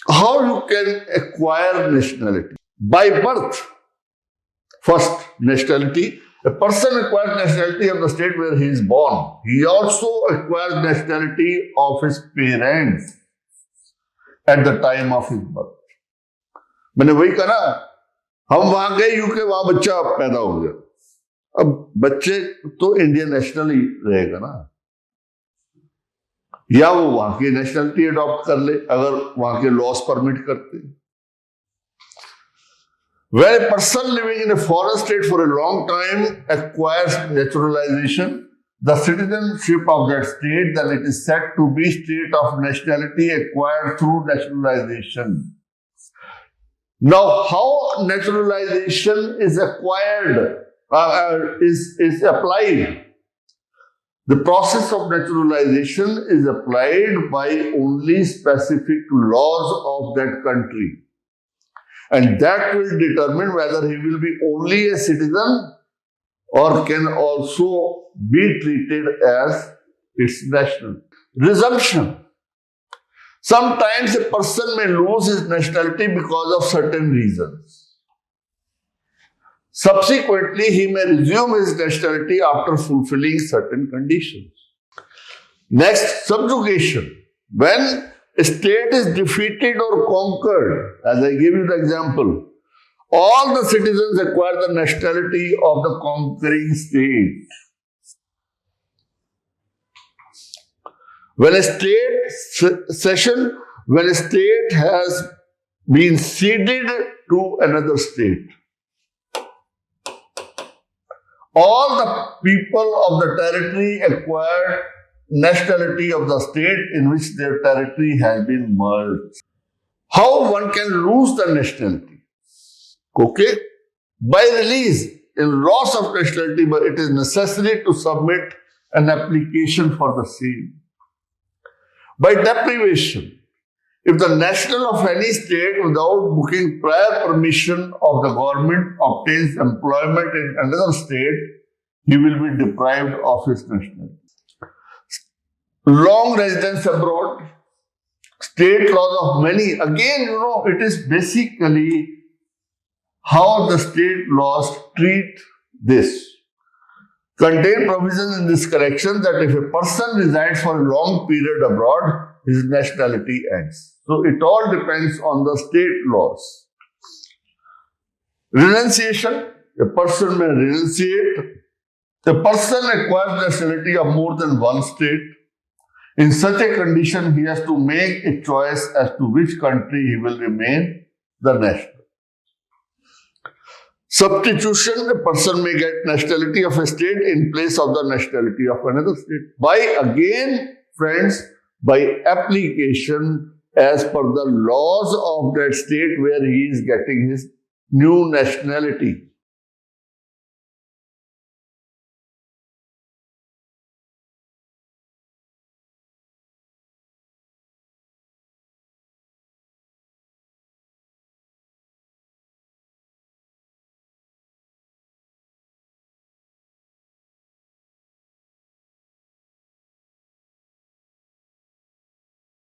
How you can acquire nationality? By birth. First, nationality. A person acquires nationality of the state where he is born. He also acquires nationality of his parents at the time of his birth. मैंने वही कहा ना, हम वहां गए UK, वहां बच्चा पैदा हो गया, अब बच्चे तो इंडियन नेशनल ही रहेगा ना, या वो वहां की नेशनलिटी अडॉप्ट कर ले अगर वहां के लॉस परमिट करते. When a person living in a foreign state for a long time acquires naturalization, the citizenship of that state, then it is said to be state of nationality acquired through naturalization. Now, how naturalization is acquired, is applied? The process of naturalization is applied by only specific laws of that country. And that will determine whether he will be only a citizen or can also be treated as its national. Resumption. Sometimes a person may lose his nationality because of certain reasons. Subsequently, he may resume his nationality after fulfilling certain conditions. Next, subjugation. When a state is defeated or conquered, as I gave you the example, all the citizens acquire the nationality of the conquering state. When a state has been ceded to another state, all the people of the territory acquire nationality of the state in which their territory has been merged. How one can lose the nationality? Okay? By release. In loss of nationality, but it is necessary to submit an application for the same. By deprivation. If the national of any state without booking prior permission of the government obtains employment in another state, he will be deprived of his nationality. Long residence abroad, state laws of many. Again, it is basically how the state laws treat this. Contain provisions in this correction that if a person resides for a long period abroad, his nationality ends. So it all depends on the state laws. Renunciation. A person may renunciate. The person acquires nationality of more than one state. In such a condition, he has to make a choice as to which country he will remain the national. Substitution, a person may get nationality of a state in place of the nationality of another state. By, again, friends, by application as per the laws of that state where he is getting his new nationality.